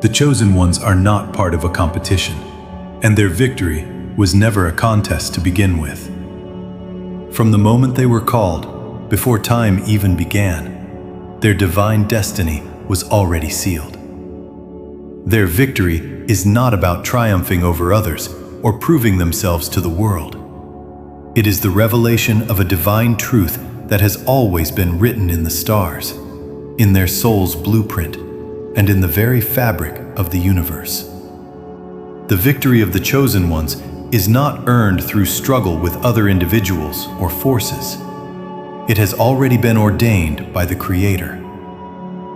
The chosen ones are not part of a competition, and their victory was never a contest to begin with. From the moment they were called, before time even began, their divine destiny was already sealed. Their victory is not about triumphing over others or proving themselves to the world. It is the revelation of a divine truth that has always been written in the stars, in their soul's blueprint, and in the very fabric of the universe. The victory of the chosen ones is not earned through struggle with other individuals or forces. It has already been ordained by the Creator.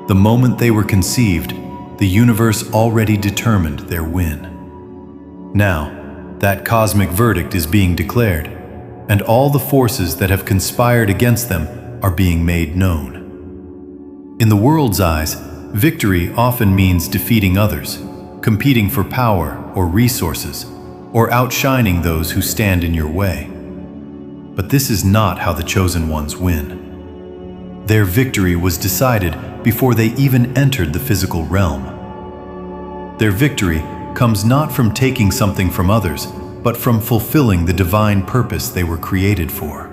The moment they were conceived, the universe already determined their win. Now, that cosmic verdict is being declared, and all the forces that have conspired against them are being made known. In the world's eyes, victory often means defeating others, competing for power or resources, or outshining those who stand in your way. But this is not how the chosen ones win. Their victory was decided before they even entered the physical realm. Their victory comes not from taking something from others, but from fulfilling the divine purpose they were created for.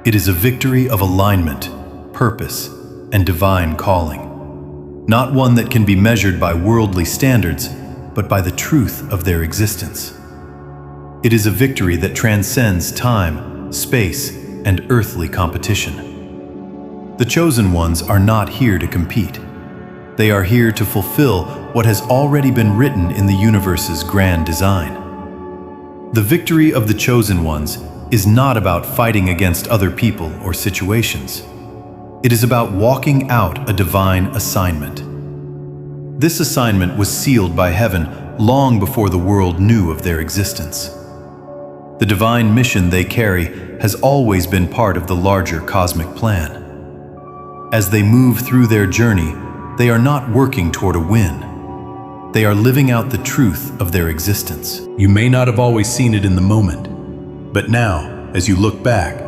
It is a victory of alignment, purpose, and divine calling, not one that can be measured by worldly standards, but by the truth of their existence. It is a victory that transcends time, space, and earthly competition. The chosen ones are not here to compete. They are here to fulfill what has already been written in the universe's grand design. The victory of the chosen ones is not about fighting against other people or situations. It is about walking out a divine assignment. This assignment was sealed by heaven long before the world knew of their existence. The divine mission they carry has always been part of the larger cosmic plan. As they move through their journey, they are not working toward a win. They are living out the truth of their existence. You may not have always seen it in the moment, but now, as you look back,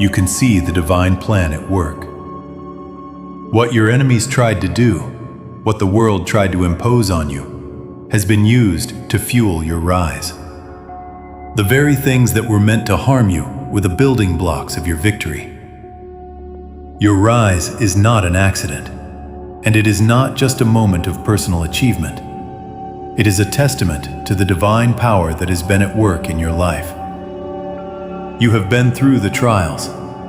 you can see the divine plan at work. What your enemies tried to do, what the world tried to impose on you, has been used to fuel your rise. The very things that were meant to harm you were the building blocks of your victory. Your rise is not an accident, and it is not just a moment of personal achievement. It is a testament to the divine power that has been at work in your life. You have been through the trials,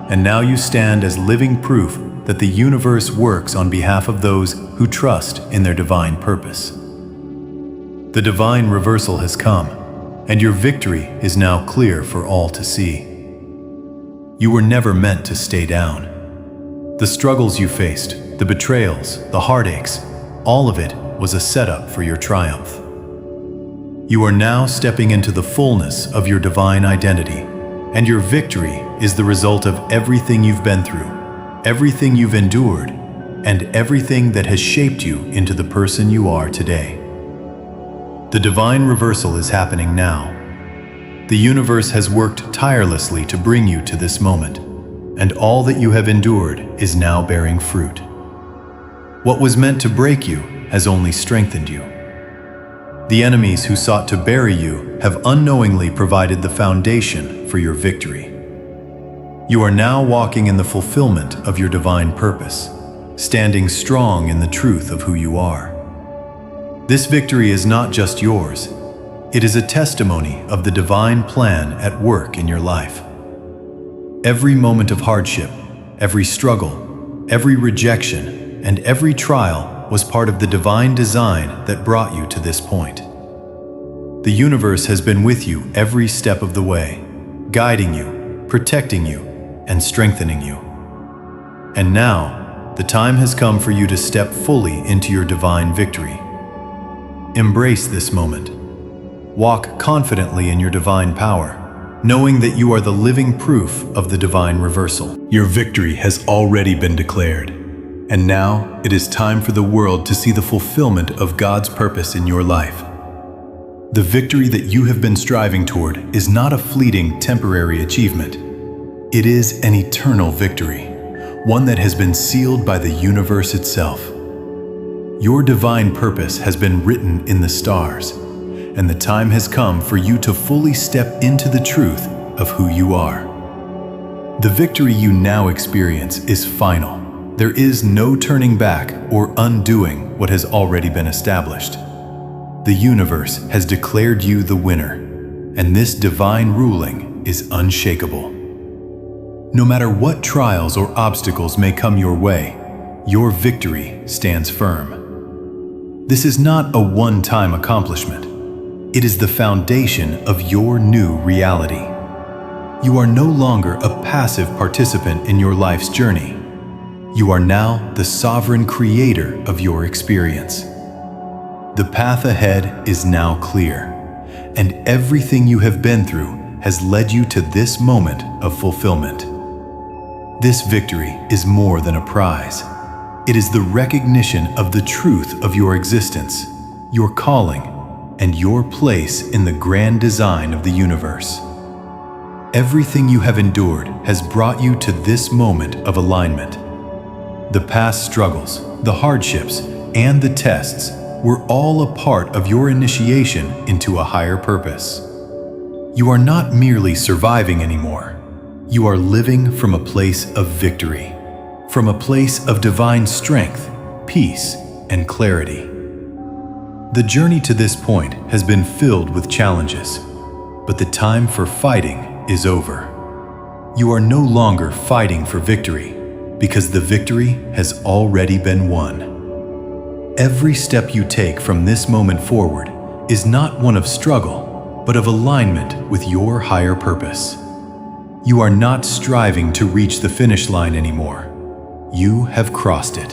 and now you stand as living proof that the universe works on behalf of those who trust in their divine purpose. The divine reversal has come, and your victory is now clear for all to see. You were never meant to stay down. The struggles you faced, the betrayals, the heartaches, all of it was a setup for your triumph. You are now stepping into the fullness of your divine identity, and your victory is the result of everything you've been through, everything you've endured, and everything that has shaped you into the person you are today. The divine reversal is happening now. The universe has worked tirelessly to bring you to this moment, and all that you have endured is now bearing fruit. What was meant to break you has only strengthened you. The enemies who sought to bury you have unknowingly provided the foundation for your victory. You are now walking in the fulfillment of your divine purpose, standing strong in the truth of who you are. This victory is not just yours. It is a testimony of the divine plan at work in your life. Every moment of hardship, every struggle, every rejection, and every trial was part of the divine design that brought you to this point. The universe has been with you every step of the way, guiding you, protecting you, and strengthening you. And now, the time has come for you to step fully into your divine victory. Embrace this moment. Walk confidently in your divine power, knowing that you are the living proof of the divine reversal. Your victory has already been declared, and now it is time for the world to see the fulfillment of God's purpose in your life. The victory that you have been striving toward is not a fleeting, temporary achievement. It is an eternal victory, one that has been sealed by the universe itself. Your divine purpose has been written in the stars, and the time has come for you to fully step into the truth of who you are. The victory you now experience is final. There is no turning back or undoing what has already been established. The universe has declared you the winner, and this divine ruling is unshakable. No matter what trials or obstacles may come your way, your victory stands firm. This is not a one-time accomplishment. It is the foundation of your new reality. You are no longer a passive participant in your life's journey. You are now the sovereign creator of your experience. The path ahead is now clear, and everything you have been through has led you to this moment of fulfillment. This victory is more than a prize. It is the recognition of the truth of your existence, your calling, and your place in the grand design of the universe. Everything you have endured has brought you to this moment of alignment. The past struggles, the hardships, and the tests were all a part of your initiation into a higher purpose. You are not merely surviving anymore. You are living from a place of victory, from a place of divine strength, peace, and clarity. The journey to this point has been filled with challenges, but the time for fighting is over. You are no longer fighting for victory, because the victory has already been won. Every step you take from this moment forward is not one of struggle, but of alignment with your higher purpose. You are not striving to reach the finish line anymore. You have crossed it.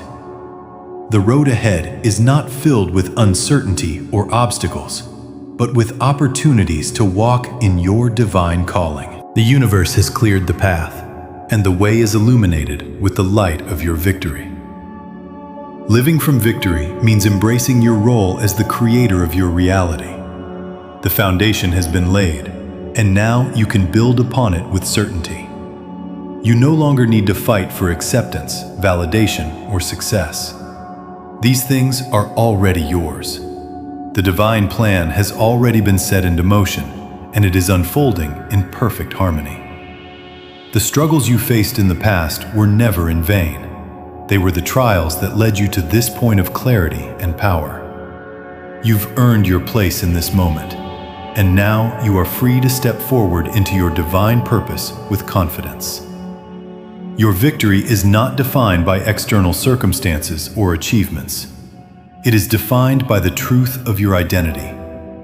The road ahead is not filled with uncertainty or obstacles, but with opportunities to walk in your divine calling. The universe has cleared the path, and the way is illuminated with the light of your victory. Living from victory means embracing your role as the creator of your reality. The foundation has been laid, and now you can build upon it with certainty. You no longer need to fight for acceptance, validation, or success. These things are already yours. The divine plan has already been set into motion, and it is unfolding in perfect harmony. The struggles you faced in the past were never in vain. They were the trials that led you to this point of clarity and power. You've earned your place in this moment, and now you are free to step forward into your divine purpose with confidence. Your victory is not defined by external circumstances or achievements. It is defined by the truth of your identity,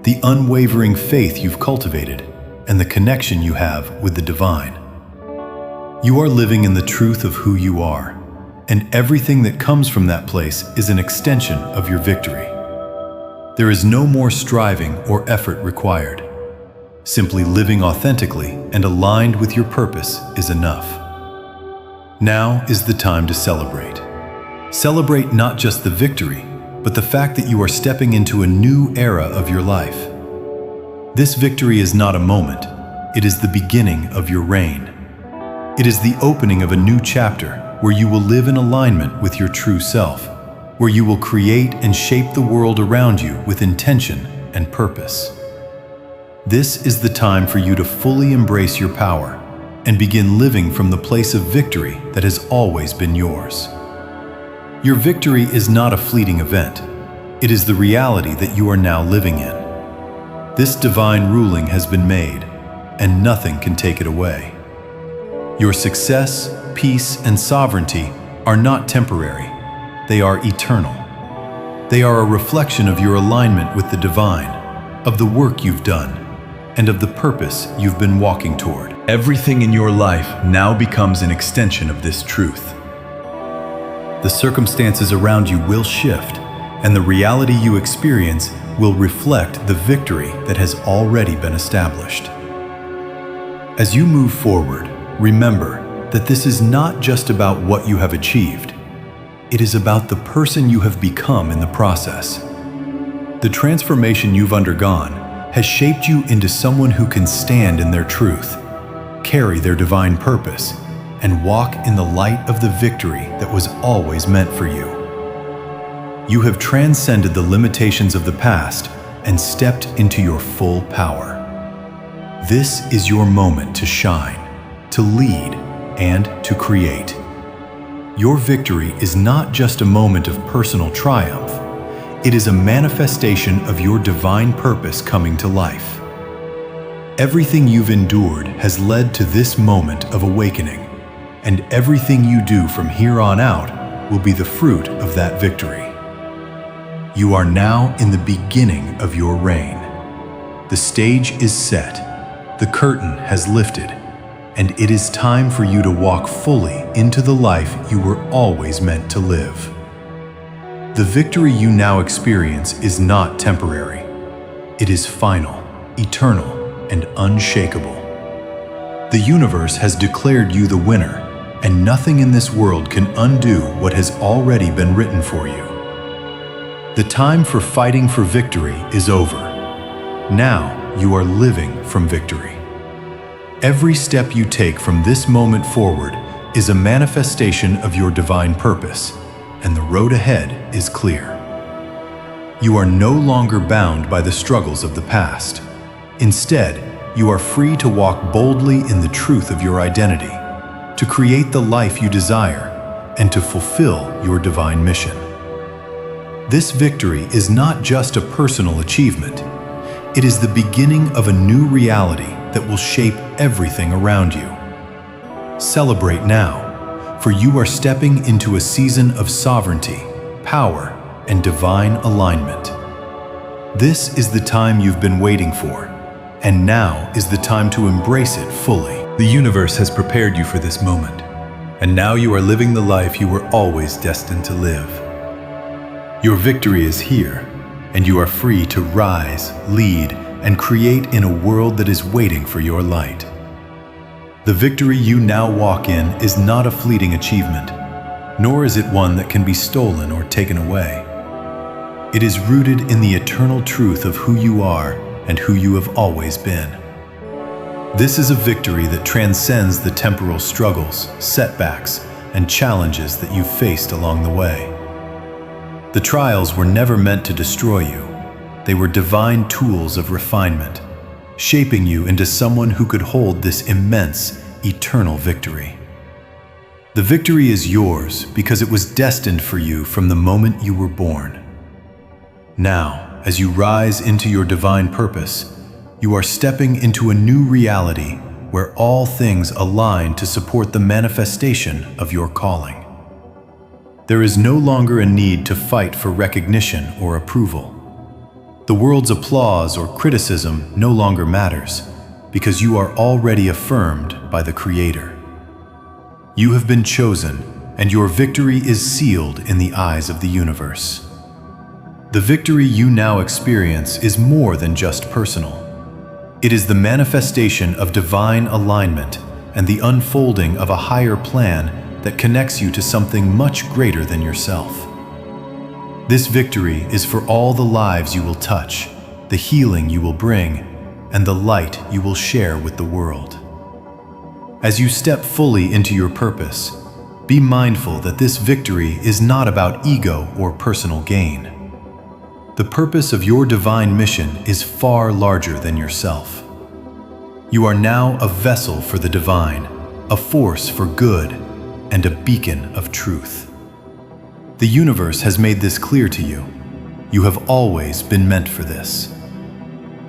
the unwavering faith you've cultivated, and the connection you have with the divine. You are living in the truth of who you are, and everything that comes from that place is an extension of your victory. There is no more striving or effort required. Simply living authentically and aligned with your purpose is enough. Now is the time to celebrate. Celebrate not just the victory, but the fact that you are stepping into a new era of your life. This victory is not a moment, it is the beginning of your reign. It is the opening of a new chapter where you will live in alignment with your true self, where you will create and shape the world around you with intention and purpose. This is the time for you to fully embrace your power and begin living from the place of victory that has always been yours. Your victory is not a fleeting event. It is the reality that you are now living in. This divine ruling has been made, and nothing can take it away. Your success, peace, and sovereignty are not temporary. They are eternal. They are a reflection of your alignment with the divine, of the work you've done, and of the purpose you've been walking toward. Everything in your life now becomes an extension of this truth. The circumstances around you will shift, and the reality you experience will reflect the victory that has already been established. As you move forward, remember that this is not just about what you have achieved. It is about the person you have become in the process. The transformation you've undergone has shaped you into someone who can stand in their truth, carry their divine purpose, and walk in the light of the victory that was always meant for you. You have transcended the limitations of the past and stepped into your full power. This is your moment to shine, to lead, and to create. Your victory is not just a moment of personal triumph. It is a manifestation of your divine purpose coming to life. Everything you've endured has led to this moment of awakening, and everything you do from here on out will be the fruit of that victory. You are now in the beginning of your reign. The stage is set, the curtain has lifted, and it is time for you to walk fully into the life you were always meant to live. The victory you now experience is not temporary. It is final, eternal, and unshakable. The universe has declared you the winner, and nothing in this world can undo what has already been written for you. The time for fighting for victory is over. Now you are living from victory. Every step you take from this moment forward is a manifestation of your divine purpose, and the road ahead is clear. You are no longer bound by the struggles of the past. Instead, you are free to walk boldly in the truth of your identity, to create the life you desire, and to fulfill your divine mission. This victory is not just a personal achievement. It is the beginning of a new reality that will shape everything around you. Celebrate now, for you are stepping into a season of sovereignty, power, and divine alignment. This is the time you've been waiting for, and now is the time to embrace it fully. The universe has prepared you for this moment, and now you are living the life you were always destined to live. Your victory is here, and you are free to rise, lead, and create in a world that is waiting for your light. The victory you now walk in is not a fleeting achievement, nor is it one that can be stolen or taken away. It is rooted in the eternal truth of who you are and who you have always been. This is a victory that transcends the temporal struggles, setbacks, and challenges that you've faced along the way. The trials were never meant to destroy you. They were divine tools of refinement, shaping you into someone who could hold this immense, eternal victory. The victory is yours because it was destined for you from the moment you were born. Now, as you rise into your divine purpose, you are stepping into a new reality where all things align to support the manifestation of your calling. There is no longer a need to fight for recognition or approval. The world's applause or criticism no longer matters because you are already affirmed by the Creator. You have been chosen, and your victory is sealed in the eyes of the universe. The victory you now experience is more than just personal. It is the manifestation of divine alignment and the unfolding of a higher plan that connects you to something much greater than yourself. This victory is for all the lives you will touch, the healing you will bring, and the light you will share with the world. As you step fully into your purpose, be mindful that this victory is not about ego or personal gain. The purpose of your divine mission is far larger than yourself. You are now a vessel for the divine, a force for good, and a beacon of truth. The universe has made this clear to you. You have always been meant for this.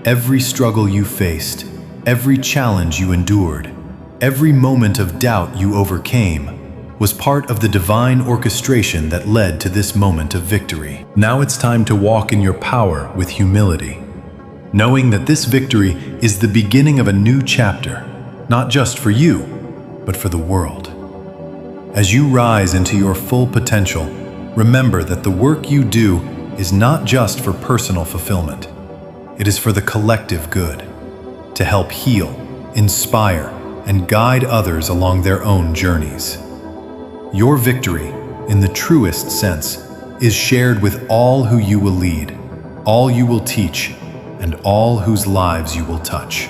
Every struggle you faced, every challenge you endured, every moment of doubt you overcame was part of the divine orchestration that led to this moment of victory. Now it's time to walk in your power with humility, knowing that this victory is the beginning of a new chapter, not just for you, but for the world. As you rise into your full potential, remember that the work you do is not just for personal fulfillment. It is for the collective good, to help heal, inspire, and guide others along their own journeys. Your victory, in the truest sense, is shared with all who you will lead, all you will teach, and all whose lives you will touch.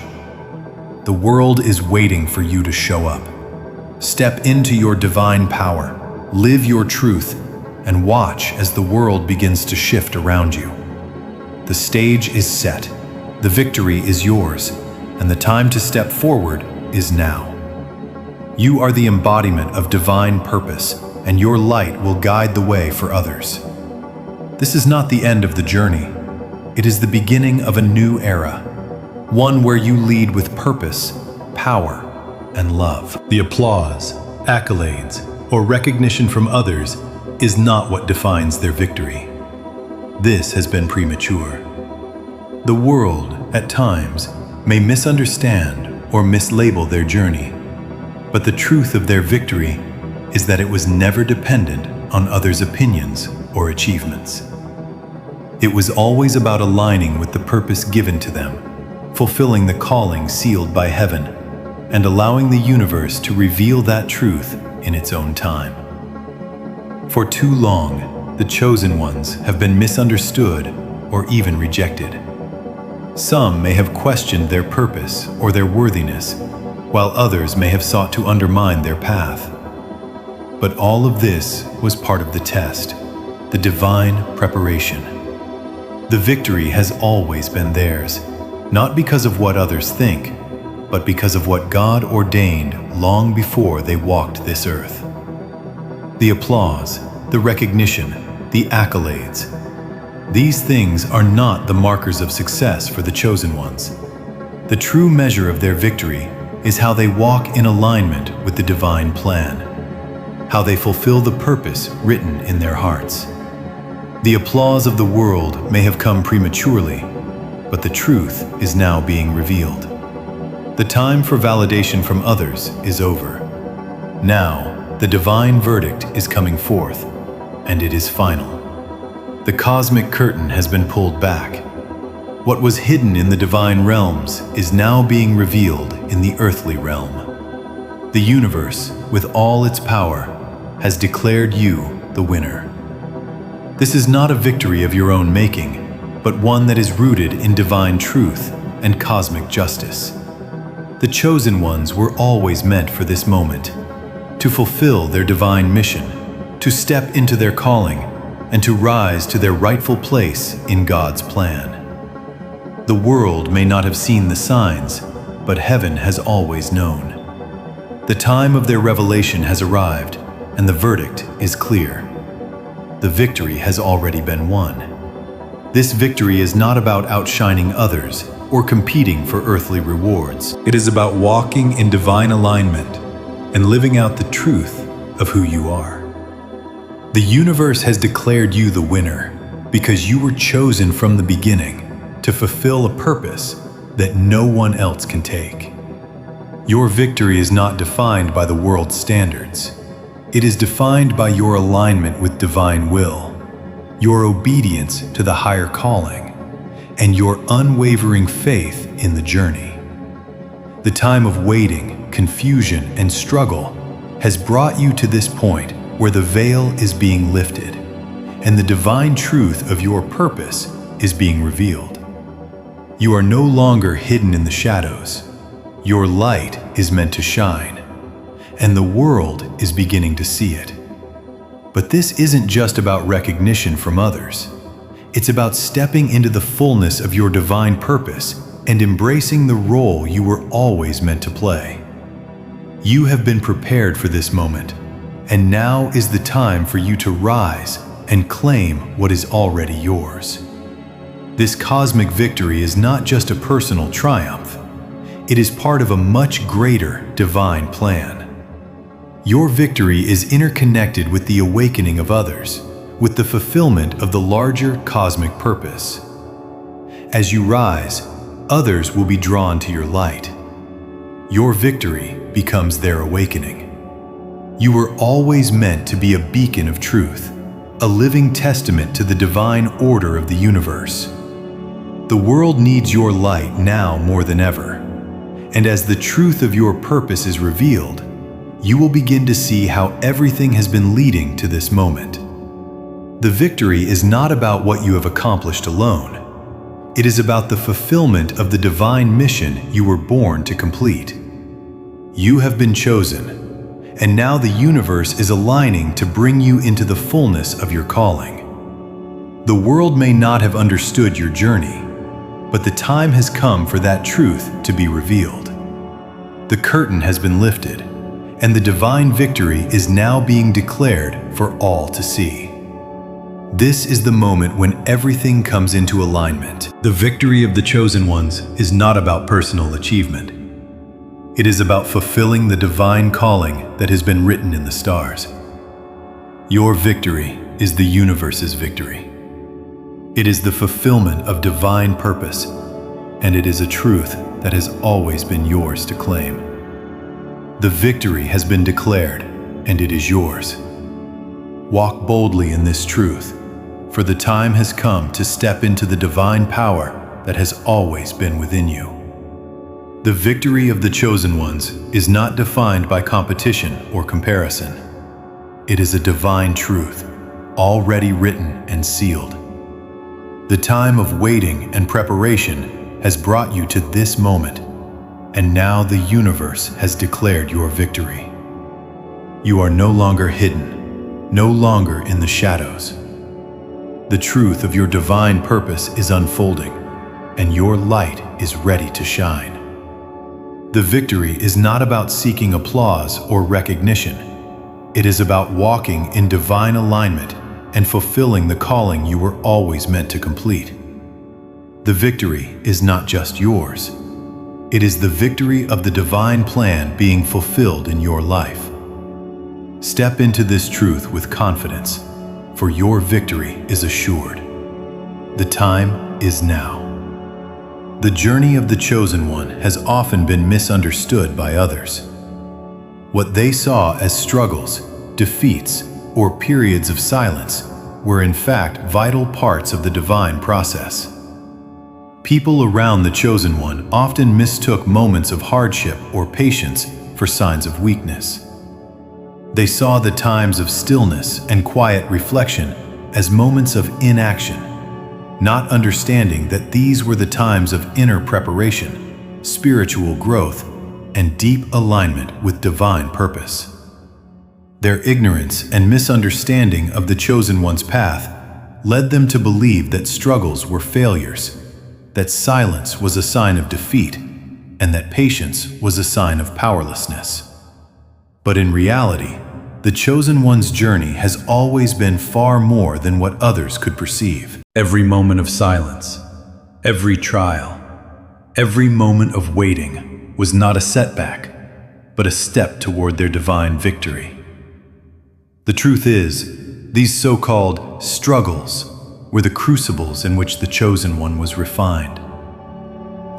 The world is waiting for you to show up. Step into your divine power, live your truth, and watch as the world begins to shift around you. The stage is set, the victory is yours, and the time to step forward is now. You are the embodiment of divine purpose, and your light will guide the way for others. This is not the end of the journey. It is the beginning of a new era, one where you lead with purpose, power, and love. The applause, accolades, or recognition from others is not what defines their victory. This has been premature. The world, at times, may misunderstand or mislabel their journey, but the truth of their victory is that it was never dependent on others' opinions or achievements. It was always about aligning with the purpose given to them, fulfilling the calling sealed by heaven, and allowing the universe to reveal that truth in its own time. For too long, the chosen ones have been misunderstood or even rejected. Some may have questioned their purpose or their worthiness, while others may have sought to undermine their path. But all of this was part of the test, the divine preparation. The victory has always been theirs, not because of what others think, but because of what God ordained long before they walked this earth. The applause, the recognition, the accolades, these things are not the markers of success for the chosen ones. The true measure of their victory is how they walk in alignment with the divine plan, how they fulfill the purpose written in their hearts. The applause of the world may have come prematurely, but the truth is now being revealed. The time for validation from others is over. Now, the divine verdict is coming forth, and it is final. The cosmic curtain has been pulled back. What was hidden in the divine realms is now being revealed in the earthly realm. The universe, with all its power, has declared you the winner. This is not a victory of your own making, but one that is rooted in divine truth and cosmic justice. The chosen ones were always meant for this moment, to fulfill their divine mission, to step into their calling, and to rise to their rightful place in God's plan. The world may not have seen the signs, but heaven has always known. The time of their revelation has arrived, and the verdict is clear. The victory has already been won. This victory is not about outshining others or competing for earthly rewards. It is about walking in divine alignment and living out the truth of who you are. The universe has declared you the winner because you were chosen from the beginning to fulfill a purpose that no one else can take. Your victory is not defined by the world's standards. It is defined by your alignment with divine will, your obedience to the higher calling, and your unwavering faith in the journey. The time of waiting, confusion, and struggle has brought you to this point where the veil is being lifted, and the divine truth of your purpose is being revealed. You are no longer hidden in the shadows. Your light is meant to shine, and the world is beginning to see it. But this isn't just about recognition from others. It's about stepping into the fullness of your divine purpose and embracing the role you were always meant to play. You have been prepared for this moment, and now is the time for you to rise and claim what is already yours. This cosmic victory is not just a personal triumph. It is part of a much greater divine plan. Your victory is interconnected with the awakening of others, with the fulfillment of the larger cosmic purpose. As you rise, others will be drawn to your light. Your victory becomes their awakening. You were always meant to be a beacon of truth, a living testament to the divine order of the universe. The world needs your light now more than ever, and as the truth of your purpose is revealed, you will begin to see how everything has been leading to this moment. The victory is not about what you have accomplished alone. It is about the fulfillment of the divine mission you were born to complete. You have been chosen, and now the universe is aligning to bring you into the fullness of your calling. The world may not have understood your journey, but the time has come for that truth to be revealed. The curtain has been lifted, and the divine victory is now being declared for all to see. This is the moment when everything comes into alignment. The victory of the chosen ones is not about personal achievement. It is about fulfilling the divine calling that has been written in the stars. Your victory is the universe's victory. It is the fulfillment of divine purpose, and it is a truth that has always been yours to claim. The victory has been declared, and it is yours. Walk boldly in this truth, for the time has come to step into the divine power that has always been within you. The victory of the chosen ones is not defined by competition or comparison. It is a divine truth, already written and sealed. The time of waiting and preparation has brought you to this moment, and now the universe has declared your victory. You are no longer hidden, no longer in the shadows. The truth of your divine purpose is unfolding, and your light is ready to shine. The victory is not about seeking applause or recognition. It is about walking in divine alignment and fulfilling the calling you were always meant to complete. The victory is not just yours. It is the victory of the divine plan being fulfilled in your life. Step into this truth with confidence, for your victory is assured. The time is now. The journey of the chosen one has often been misunderstood by others. What they saw as struggles, defeats, or periods of silence were in fact vital parts of the divine process. People around the chosen one often mistook moments of hardship or patience for signs of weakness. They saw the times of stillness and quiet reflection as moments of inaction, not understanding that these were the times of inner preparation, spiritual growth, and deep alignment with divine purpose. Their ignorance and misunderstanding of the chosen one's path led them to believe that struggles were failures, that silence was a sign of defeat, and that patience was a sign of powerlessness. But in reality, the chosen one's journey has always been far more than what others could perceive. Every moment of silence, every trial, every moment of waiting was not a setback, but a step toward their divine victory. The truth is, these so-called struggles were the crucibles in which the chosen one was refined.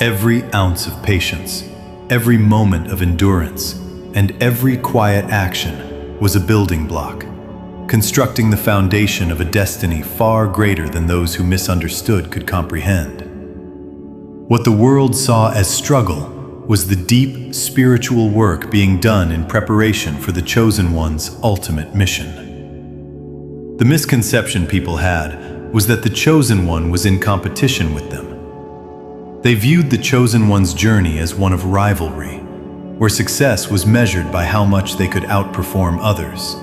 Every ounce of patience, every moment of endurance, and every quiet action was a building block, constructing the foundation of a destiny far greater than those who misunderstood could comprehend. What the world saw as struggle was the deep spiritual work being done in preparation for the chosen one's ultimate mission. The misconception people had was that the chosen one was in competition with them. They viewed the chosen one's journey as one of rivalry, where success was measured by how much they could outperform others.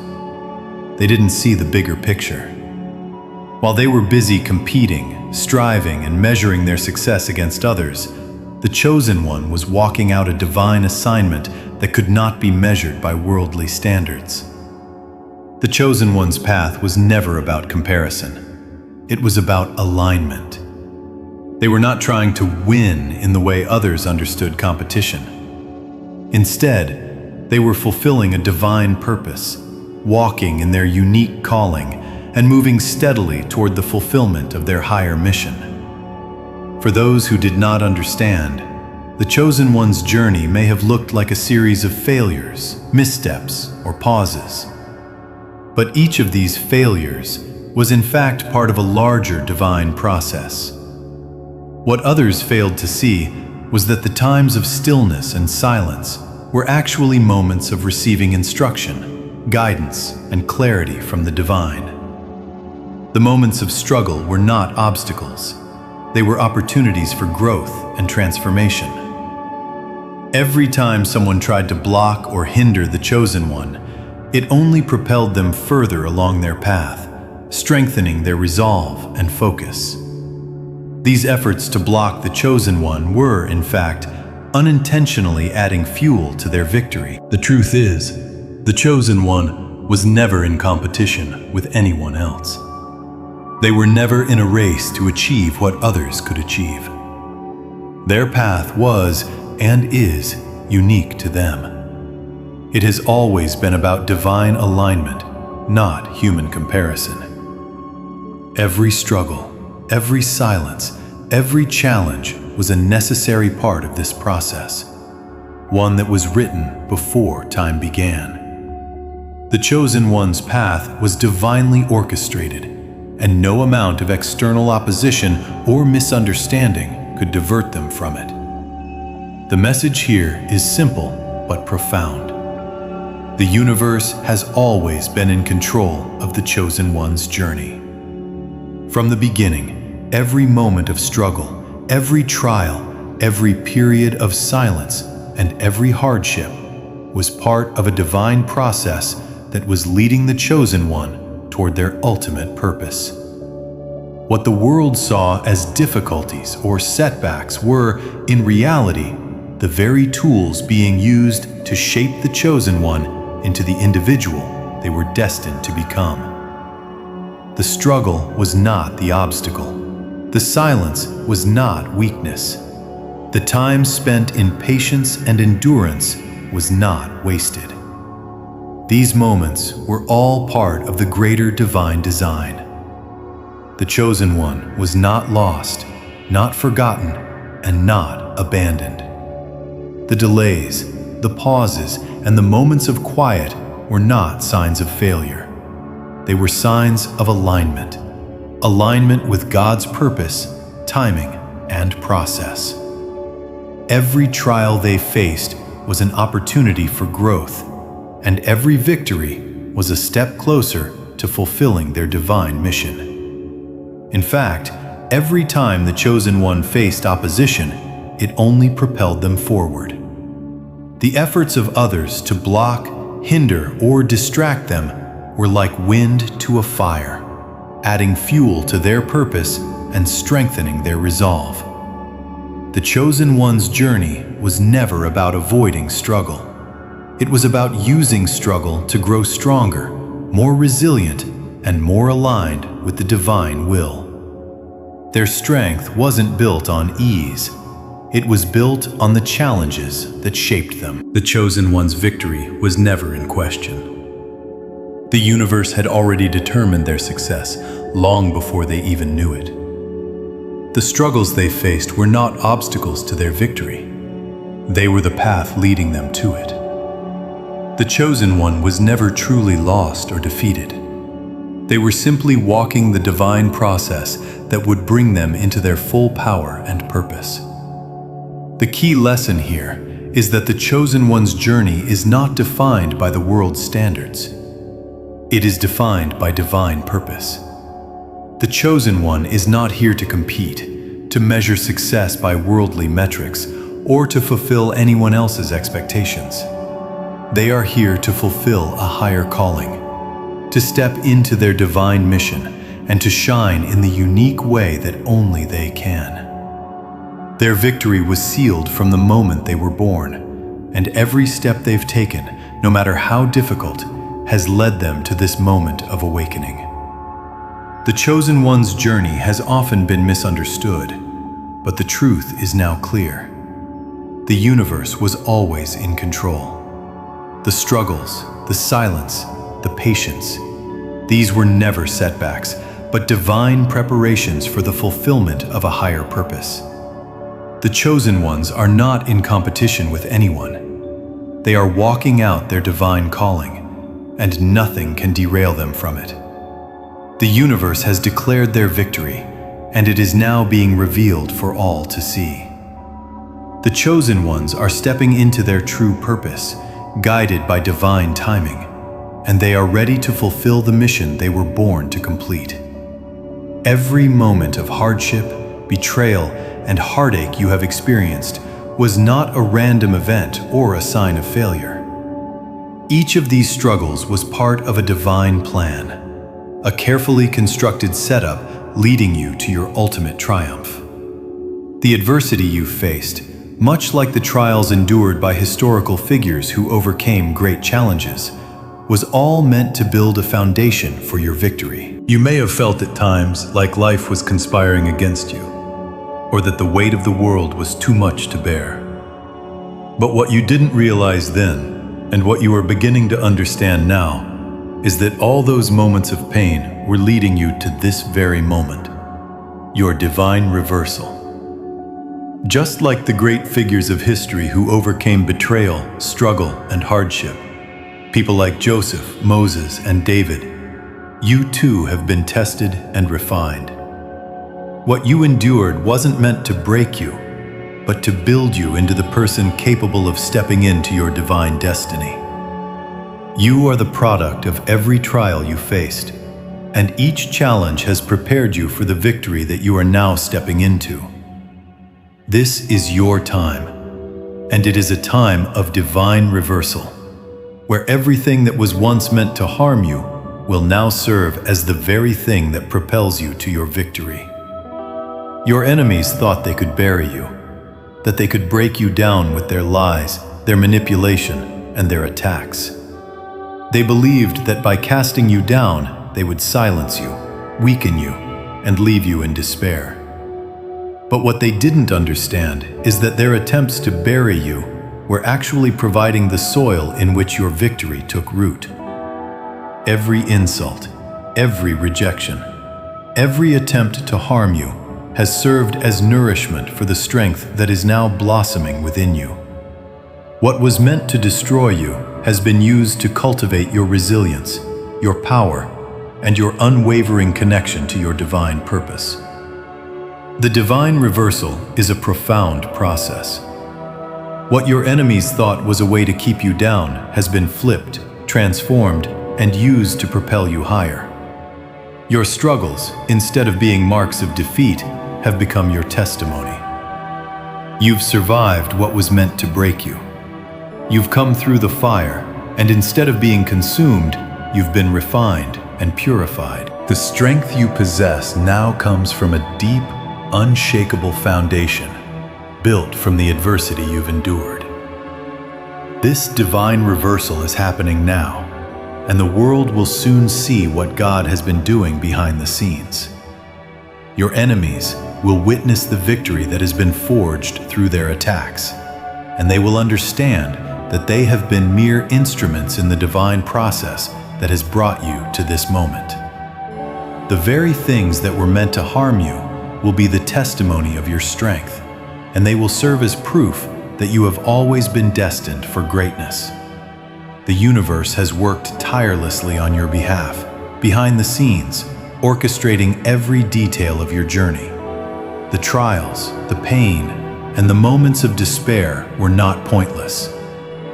They didn't see the bigger picture. While they were busy competing, striving, and measuring their success against others, the chosen one was walking out a divine assignment that could not be measured by worldly standards. The chosen one's path was never about comparison. It was about alignment. They were not trying to win in the way others understood competition. Instead, they were fulfilling a divine purpose, walking in their unique calling, and moving steadily toward the fulfillment of their higher mission. For those who did not understand, the chosen one's journey may have looked like a series of failures, missteps, or pauses. But each of these failures was in fact part of a larger divine process. What others failed to see was that the times of stillness and silence were actually moments of receiving instruction, guidance, and clarity from the divine. The moments of struggle were not obstacles. They were opportunities for growth and transformation. Every time someone tried to block or hinder the Chosen One, it only propelled them further along their path, strengthening their resolve and focus. These efforts to block the Chosen One were, in fact, unintentionally adding fuel to their victory. The truth is, the Chosen One was never in competition with anyone else. They were never in a race to achieve what others could achieve. Their path was and is unique to them. It has always been about divine alignment, not human comparison. Every struggle, every silence, every challenge was a necessary part of this process, one that was written before time began. The Chosen One's path was divinely orchestrated, and no amount of external opposition or misunderstanding could divert them from it. The message here is simple but profound. The universe has always been in control of the Chosen One's journey. From the beginning, every moment of struggle, every trial, every period of silence, and every hardship was part of a divine process that was leading the Chosen One toward their ultimate purpose. What the world saw as difficulties or setbacks were, in reality, the very tools being used to shape the Chosen One into the individual they were destined to become. The struggle was not the obstacle. The silence was not weakness. The time spent in patience and endurance was not wasted. These moments were all part of the greater divine design. The Chosen One was not lost, not forgotten, and not abandoned. The delays, the pauses, and the moments of quiet were not signs of failure. They were signs of alignment. Alignment with God's purpose, timing, and process. Every trial they faced was an opportunity for growth, and every victory was a step closer to fulfilling their divine mission. In fact, every time the Chosen One faced opposition, it only propelled them forward. The efforts of others to block, hinder, or distract them were like wind to a fire, adding fuel to their purpose and strengthening their resolve. The Chosen One's journey was never about avoiding struggle. It was about using struggle to grow stronger, more resilient, and more aligned with the divine will. Their strength wasn't built on ease. It was built on the challenges that shaped them. The Chosen One's victory was never in question. The universe had already determined their success long before they even knew it. The struggles they faced were not obstacles to their victory. They were the path leading them to it. The Chosen One was never truly lost or defeated. They were simply walking the divine process that would bring them into their full power and purpose. The key lesson here is that the Chosen One's journey is not defined by the world's standards. It is defined by divine purpose. The Chosen One is not here to compete, to measure success by worldly metrics, or to fulfill anyone else's expectations. They are here to fulfill a higher calling, to step into their divine mission, and to shine in the unique way that only they can. Their victory was sealed from the moment they were born, and every step they've taken, no matter how difficult, has led them to this moment of awakening. The Chosen One's journey has often been misunderstood, but the truth is now clear. The universe was always in control. The struggles, the silence, the patience, these were never setbacks, but divine preparations for the fulfillment of a higher purpose. The Chosen Ones are not in competition with anyone. They are walking out their divine calling, and nothing can derail them from it. The universe has declared their victory, and it is now being revealed for all to see. The Chosen Ones are stepping into their true purpose, guided by divine timing, and they are ready to fulfill the mission they were born to complete. Every moment of hardship, betrayal, and heartache you have experienced was not a random event or a sign of failure. Each of these struggles was part of a divine plan, a carefully constructed setup leading you to your ultimate triumph. The adversity you faced, much like the trials endured by historical figures who overcame great challenges, was all meant to build a foundation for your victory. You may have felt at times like life was conspiring against you, or that the weight of the world was too much to bear. But what you didn't realize then, and what you are beginning to understand now, is that all those moments of pain were leading you to this very moment, your divine reversal. Just like the great figures of history who overcame betrayal, struggle, and hardship, people like Joseph, Moses, and David, you too have been tested and refined. What you endured wasn't meant to break you, but to build you into the person capable of stepping into your divine destiny. You are the product of every trial you faced, and each challenge has prepared you for the victory that you are now stepping into. This is your time, and it is a time of divine reversal, where everything that was once meant to harm you will now serve as the very thing that propels you to your victory. Your enemies thought they could bury you, that they could break you down with their lies, their manipulation, and their attacks. They believed that by casting you down, they would silence you, weaken you, and leave you in despair. But what they didn't understand is that their attempts to bury you were actually providing the soil in which your victory took root. Every insult, every rejection, every attempt to harm you has served as nourishment for the strength that is now blossoming within you. What was meant to destroy you has been used to cultivate your resilience, your power, and your unwavering connection to your divine purpose. The divine reversal is a profound process. What your enemies thought was a way to keep you down has been flipped, transformed, and used to propel you higher. Your struggles, instead of being marks of defeat, have become your testimony. You've survived what was meant to break you. You've come through the fire, and instead of being consumed, you've been refined and purified. The strength you possess now comes from a deep, unshakable foundation, built from the adversity you've endured. This divine reversal is happening now, and the world will soon see what God has been doing behind the scenes. Your enemies will witness the victory that has been forged through their attacks, and they will understand that they have been mere instruments in the divine process that has brought you to this moment. The very things that were meant to harm you will be the testimony of your strength, and they will serve as proof that you have always been destined for greatness. The universe has worked tirelessly on your behalf, behind the scenes, orchestrating every detail of your journey. The trials, the pain, and the moments of despair were not pointless.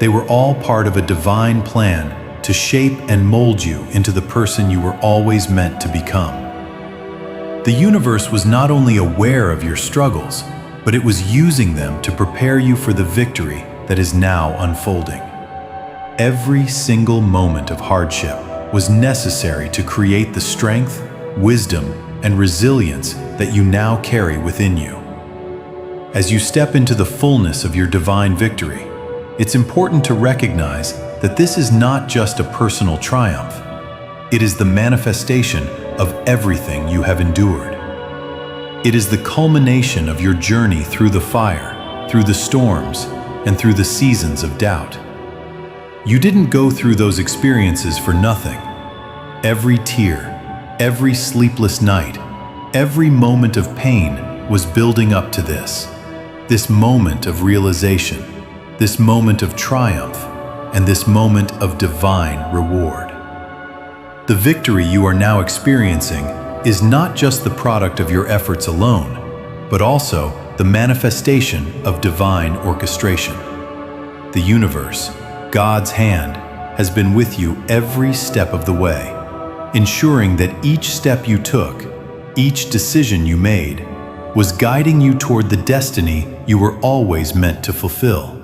They were all part of a divine plan to shape and mold you into the person you were always meant to become. The universe was not only aware of your struggles, but it was using them to prepare you for the victory that is now unfolding. Every single moment of hardship was necessary to create the strength, wisdom, and resilience that you now carry within you. As you step into the fullness of your divine victory, it's important to recognize that this is not just a personal triumph. It is the manifestation of everything you have endured. It is the culmination of your journey through the fire, through the storms, and through the seasons of doubt. You didn't go through those experiences for nothing. Every tear, every sleepless night, every moment of pain was building up to this moment of realization, this moment of triumph, and this moment of divine reward. The victory you are now experiencing is not just the product of your efforts alone, but also the manifestation of divine orchestration. The universe, God's hand, has been with you every step of the way, ensuring that each step you took, each decision you made, was guiding you toward the destiny you were always meant to fulfill.